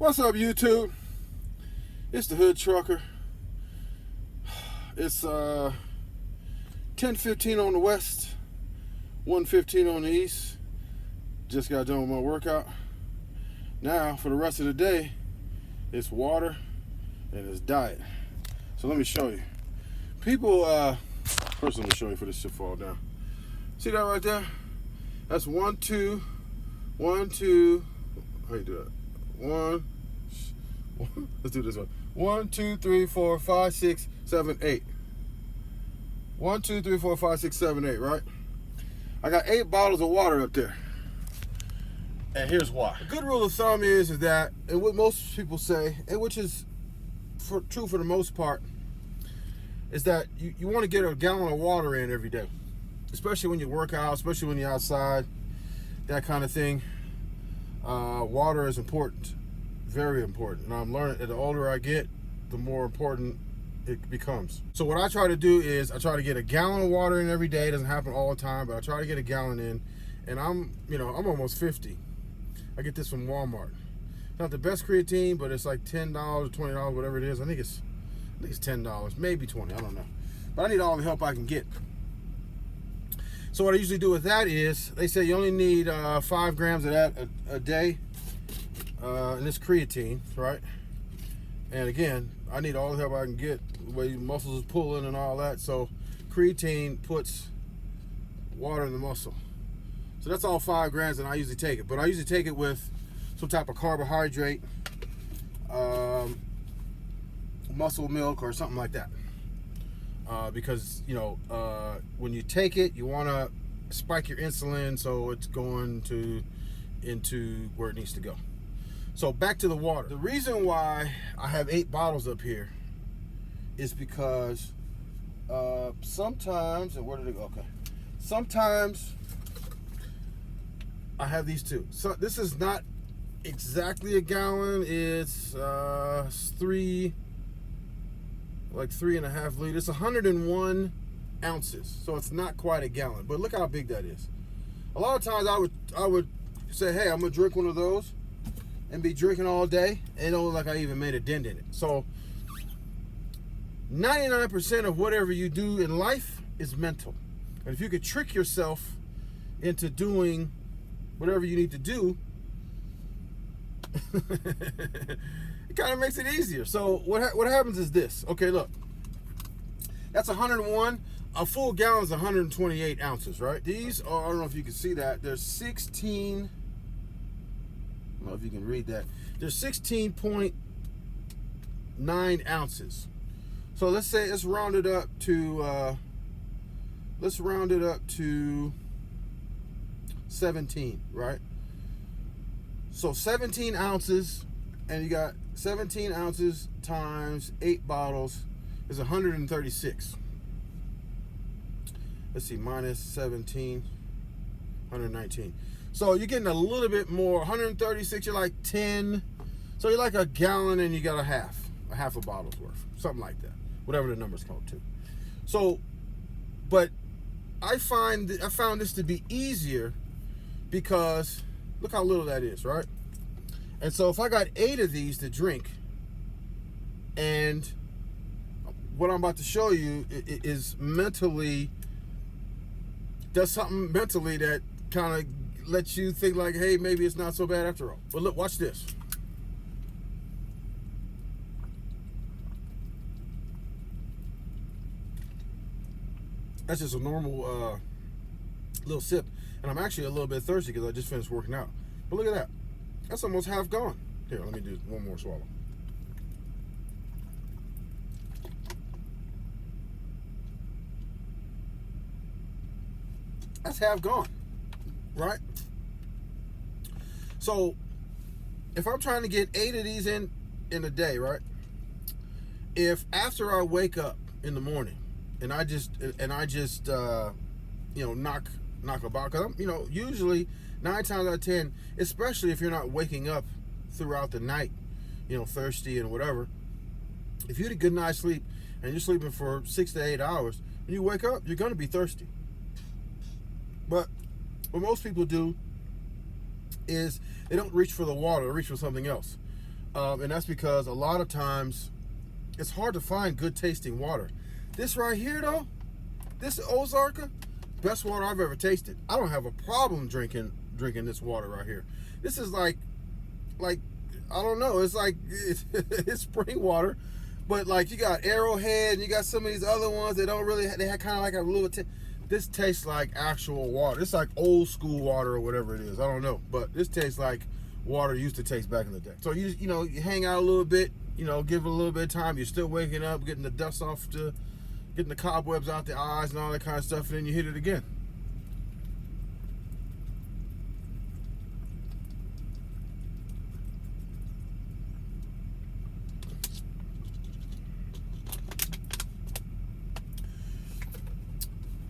What's up, YouTube? It's the Hood Trucker. It's 10:15 on the west, 1:15 on the east. Just got done with my workout. Now, for the rest of the day, it's water and it's diet. So let me show you. People, first let me show you for this shit fall down. See that right there? That's 1, 2, 1, 2. How you do that? Let's do this one. 1, 2, 3, 4, 5, 6, 7, 8. 1, 2, 3, 4, 5, 6, 7, 8, right? I got 8 bottles of water up there. And here's why. A good rule of thumb is that, and what most people say, and which is true for the most part, is that you want to get a gallon of water in every day. Especially when you work out, especially when you're outside, that kind of thing. Water is important, very important. And I'm learning that the older I get, the more important it becomes. So what I try to do is I try to get a gallon of water in every day. It doesn't happen all the time, but I try to get a gallon in. And I'm almost 50. I get this from Walmart. Not the best creatine, but it's like $10 or $20, whatever it is. I think it's $10, maybe 20, I don't know. But I need all the help I can get. So what I usually do with that is, they say you only need 5 grams of that a day, and it's creatine, right? And again, I need all the help I can get, the way your muscles is pulling and all that. So creatine puts water in the muscle. So that's all 5 grams, and I usually take it. But I usually take it with some type of carbohydrate, muscle milk or something like that. Because when you take it, you want to spike your insulin so it's going into where it needs to go. So back to the water. The reason why I have 8 bottles up here is because sometimes, and where did it go? Okay. Sometimes I have these two. So this is not exactly a gallon. It's 3.5 liters. It's 101 ounces, so it's not quite a gallon. But look how big that is. A lot of times I would say, hey, I'm gonna drink one of those and be drinking all day, and it don't look like I even made a dent in it. So 99% of whatever you do in life is mental. And if you could trick yourself into doing whatever you need to do, it kind of makes it easier. So what happens is this. Okay, look. That's 101. A full gallon is 128 ounces, right? These are, I don't know if you can see that. There's 16. I don't know if you can read that. There's 16.9 ounces. So let's say let's round it up to 17, right? So 17 ounces, and you got 17 ounces times 8 bottles is 136. Let's see, minus 17, 119. So you're getting a little bit more. 136, you're like 10. So you're like a gallon and you got a half a bottle's worth. Something like that. Whatever the number's called too. So, but I found this to be easier because look how little that is, right? And so if I got 8 of these to drink, and what I'm about to show you is does something mentally that kind of lets you think like, hey, maybe it's not so bad after all. But look, watch this. That's just a normal little sip. And I'm actually a little bit thirsty because I just finished working out. But look at that. That's almost half gone. Here, let me do one more swallow. That's half gone, right? So if I'm trying to get 8 of these in a day, right? If after I wake up in the morning and I just knock about, because I'm usually 9 times out of 10, especially if you're not waking up throughout the night, thirsty and whatever. If you had a good night's sleep and you're sleeping for 6 to 8 hours, when you wake up, you're going to be thirsty. But what most people do is they don't reach for the water, they reach for something else. And that's because a lot of times it's hard to find good tasting water. This right here though, this Ozarka, best water I've ever tasted. I don't have a problem drinking this water right here. This is like I don't know, it's like it's spring water, but like you got Arrowhead and you got some of these other ones that don't really, they have kind of like a little this tastes like actual water. It's like old school water or whatever it is. I don't know, but this tastes like water used to taste back in the day. So you know, you hang out a little bit, you know, give it a little bit of time. You're still waking up, getting the dust off, getting the cobwebs out the eyes and all that kind of stuff, and then you hit it again.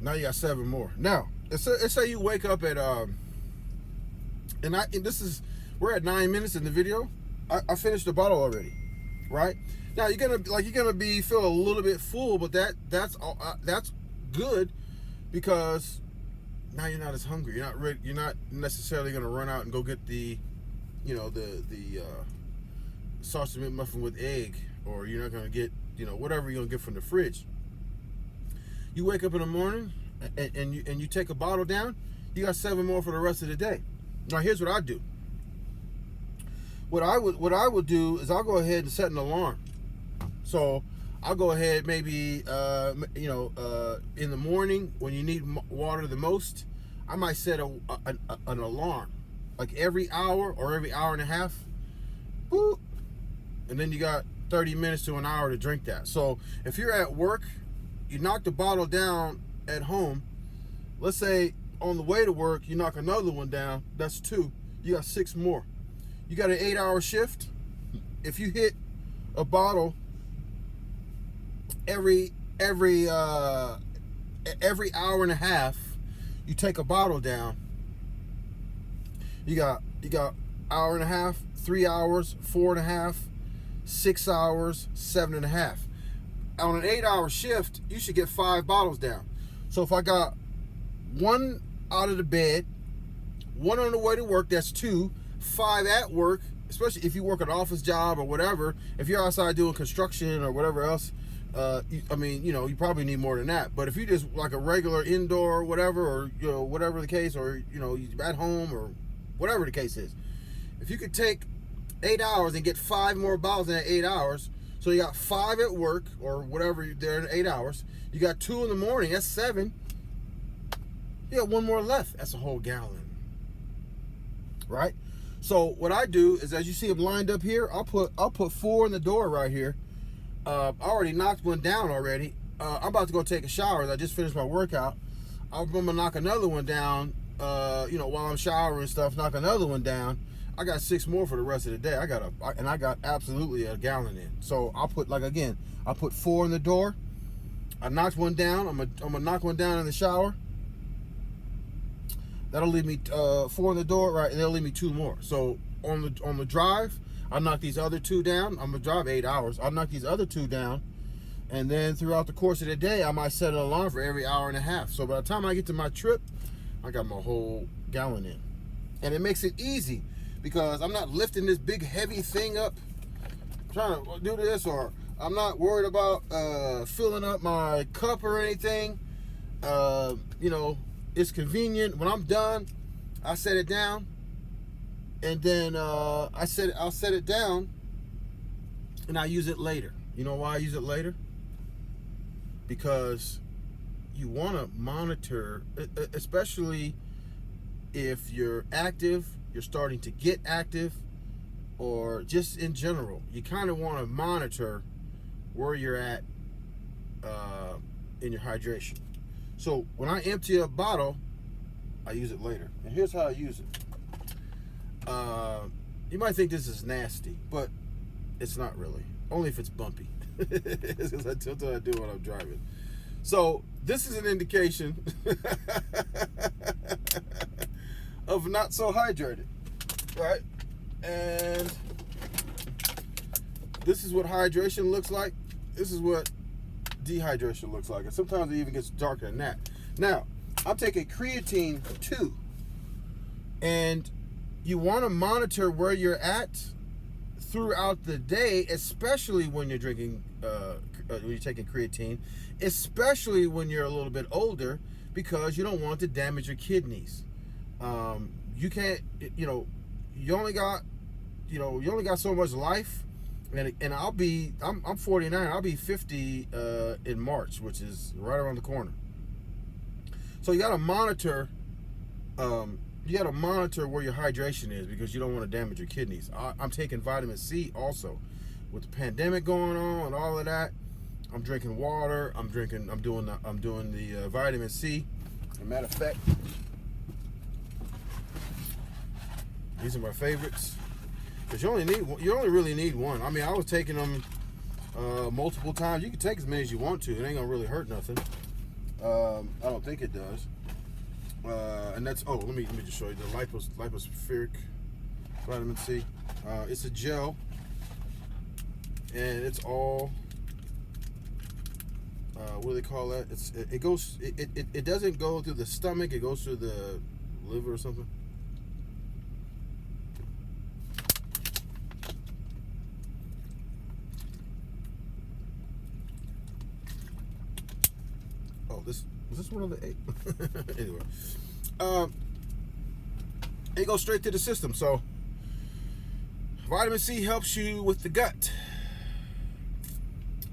Now you got 7 more. Now, let's say you wake up at we're at 9 minutes in the video. I finished the bottle already, right? Now you're gonna feel a little bit full, but that's good, because now you're not as hungry. You're not ready. You're not necessarily gonna run out and go get the sausage McMuffin with egg, or you're not gonna get whatever you're gonna get from the fridge. You wake up in the morning and you take a bottle down, you got 7 more for the rest of the day. Now here's what I do. What I would do is I'll go ahead and set an alarm. So I'll go ahead maybe in the morning when you need water the most, I might set an alarm like every hour or every hour and a half. Boop, and then you got 30 minutes to an hour to drink that. So if you're at work, you knock the bottle down at home. Let's say on the way to work, you knock another one down. That's 2. You got 6 more. You got an 8-hour shift. If you hit a bottle every hour and a half, you take a bottle down. You got hour and a half, 3 hours, 4.5, 6 hours, 7.5. On an 8-hour shift, you should get 5 bottles down. So if I got 1 out of the bed, 1 on the way to work, that's 2, 5 at work, especially if you work an office job or whatever. If you're outside doing construction or whatever else, you probably need more than that. But if you just like a regular indoor or whatever, or whatever the case, or you're at home or whatever the case is, if you could take 8 hours and get 5 more bottles in that 8 hours, so you got 5 at work or whatever you're there in 8 hours. You got 2 in the morning. That's 7. You got 1 more left. That's a whole gallon, right? So what I do is, as you see them lined up here, I'll put 4 in the door right here. I already knocked 1 down already. I'm about to go take a shower. I just finished my workout. I'm gonna knock another one down. While I'm showering and stuff, knock another one down. I got 6 more for the rest of the day. I got absolutely a gallon in. So I'll put, I put 4 in the door. I knocked 1 down. I'm gonna knock 1 down in the shower. That'll leave me 4 in the door, right? And that'll leave me 2 more. So on the drive, I'll knock these other 2 down. I'm gonna drive 8 hours. I'll knock these other 2 down, and then throughout the course of the day, I might set an alarm for every hour and a half. So by the time I get to my trip, I got my whole gallon in, and it makes it easy, because I'm not lifting this big heavy thing up, trying to do this, or I'm not worried about filling up my cup or anything. It's convenient. When I'm done, I set it down, and then I'll set it down, and I use it later. You know why I use it later? Because you want to monitor, especially if you're active, you're starting to get active, or just in general, you kind of want to monitor where you're at in your hydration. So when I empty a bottle, I use it later. And here's how I use it. You might think this is nasty, but it's not really. Only if it's bumpy. That's what I do when I'm driving. So this is an indication of not so hydrated, right? And this is what hydration looks like. This is what dehydration looks like. And sometimes it even gets darker than that. Now, I'll take a creatine 2. And you want to monitor where you're at throughout the day, especially when you're drinking, when you're taking creatine, especially when you're a little bit older, because you don't want to damage your kidneys. You can't, you only got so much life, and I'm 49. I'll be 50 in March, which is right around the corner. So you got to monitor. You got to monitor where your hydration is, because you don't want to damage your kidneys. I'm taking vitamin C also. With the pandemic going on and all of that, I'm drinking water. I'm doing the vitamin C. As a matter of fact, these are my favorites. Because you only really need one. I mean, I was taking them multiple times. You can take as many as you want to. It ain't gonna really hurt nothing. I don't think it does. And that's, let me just show you the lipospheric vitamin C. It's a gel, and it's all what do they call that? It doesn't go through the stomach. It goes through the liver or something. Was this one of the 8? Anyway, it goes straight to the system. So vitamin C helps you with the gut.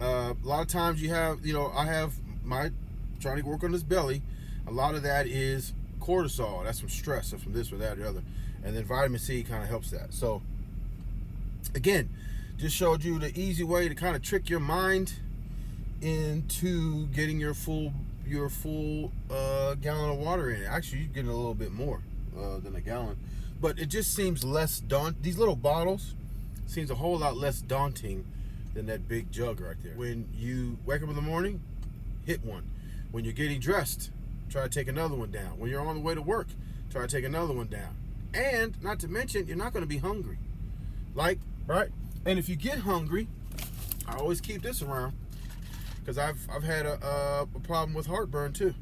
A lot of times I have my trying to work on this belly. A lot of that is cortisol. That's from stress. That's from this or that or the other. And then vitamin C kind of helps that. So again, just showed you the easy way to kind of trick your mind into getting your full gallon of water in it. Actually, you're getting a little bit more than a gallon, but it just seems less daunting. These little bottles seems a whole lot less daunting than that big jug right there. When you wake up in the morning, hit one. When you're getting dressed, try to take another one down. When you're on the way to work, try to take another one down. And not to mention, you're not going to be hungry. Right? And if you get hungry, I always keep this around, because I've had a problem with heartburn too.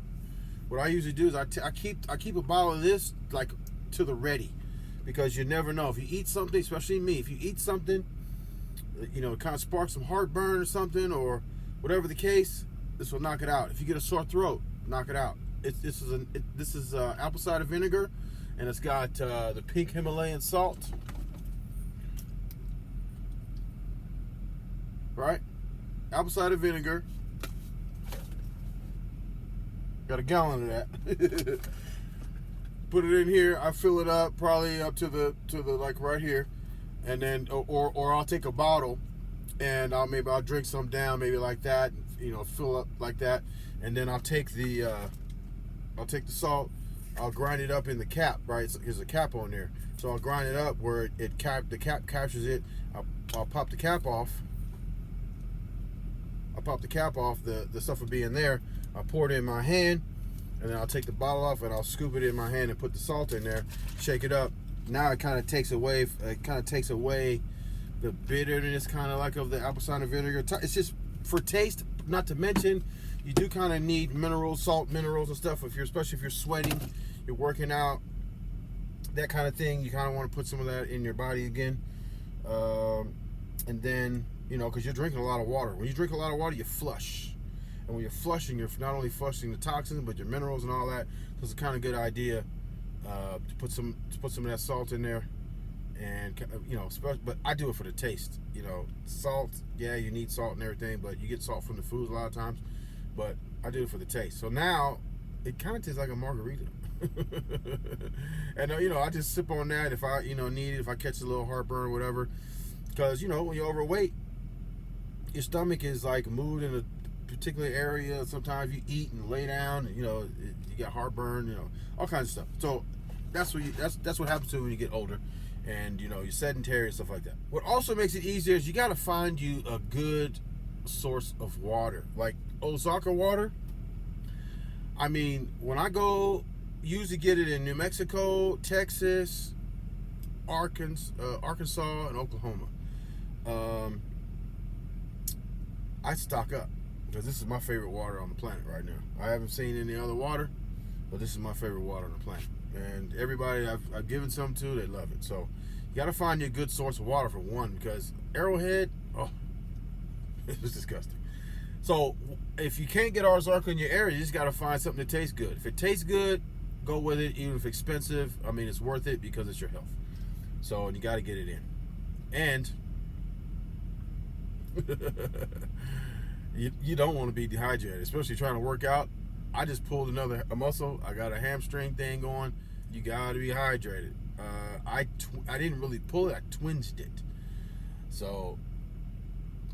What I usually do is I keep a bottle of this like to the ready, because you never know. If you eat something, especially me, if you eat something, it kind of sparks some heartburn or something, or whatever the case, this will knock it out. If you get a sore throat, knock it out. This is apple cider vinegar, and it's got the pink Himalayan salt. Right? Apple cider vinegar. Got a gallon of that. Put it in here. I fill it up, probably up to the like right here, and then or I'll take a bottle, and I'll drink some down, maybe like that. Fill up like that, and then I'll take the salt. I'll grind it up in the cap. Right, there's a cap on there, so I'll grind it up where the cap captures it. I'll pop the cap off. The stuff will be in there. I'll pour it in my hand, and then I'll take the bottle off, and I'll scoop it in my hand and put the salt in there, shake it up. Now it kind of takes away the bitterness, kind of like of the apple cider vinegar. It's just for taste. Not to mention, you do kind of need salt minerals and stuff. Especially if you're sweating, you're working out, that kind of thing. You kind of want to put some of that in your body again, and then. Because you're drinking a lot of water. When you drink a lot of water, you flush. And when you're flushing, you're not only flushing the toxins, but your minerals and all that. So it's a kind of good idea to put some of that salt in there. And, but I do it for the taste. Salt, yeah, you need salt and everything, but you get salt from the foods a lot of times. But I do it for the taste. So now, it kind of tastes like a margarita. And, I just sip on that if I, need it, if I catch a little heartburn or whatever. Because, when you're overweight, your stomach is like moved in a particular area. Sometimes you eat and lay down, and, you got heartburn, all kinds of stuff. So that's what happens to you when you get older, and you're sedentary and stuff like that. What also makes it easier is you got to find you a good source of water, like Osaka water. I mean, when I go, usually get it in New Mexico, Texas, Arkansas, and Oklahoma. I stock up because this is my favorite water on the planet right now. I haven't seen any other water, but this is my favorite water on the planet. And everybody I've given some to, they love it. So You got to find you a good source of water for one, because Arrowhead, oh, it was disgusting. So if you can't get Ozarka in your area, you just got to find something that tastes good. If it tastes good, go with it. Even if expensive, I mean, it's worth it because it's your health. So, and you got to get it in. And you don't want to be dehydrated, especially trying to work out. I just pulled a muscle. I got a hamstring thing going. You got to be hydrated. I didn't really pull it. I twinged it. So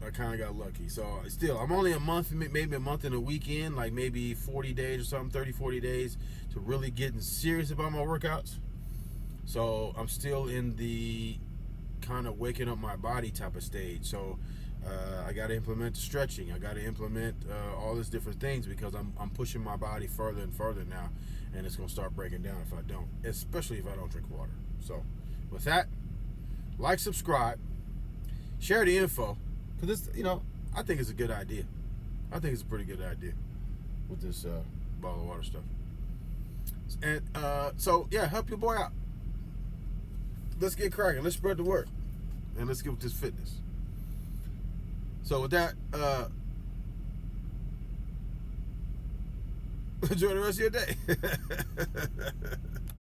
I kind of got lucky. So still, I'm only a month, maybe a month and a weekend, like maybe 40 days or something, 30, 40 days to really getting serious about my workouts. So I'm still in the kind of waking up my body type of stage. So I got to implement the stretching. I got to implement all these different things because I'm pushing my body further and further now, and it's going to start breaking down if I don't, especially if I don't drink water. So with that, like, subscribe, share the info, because this, I think it's a good idea. I think it's a pretty good idea with this bottle of water stuff. And so yeah, help your boy out. Let's get cracking. Let's spread the word, and let's get with this fitness. So with that, enjoy the rest of your day.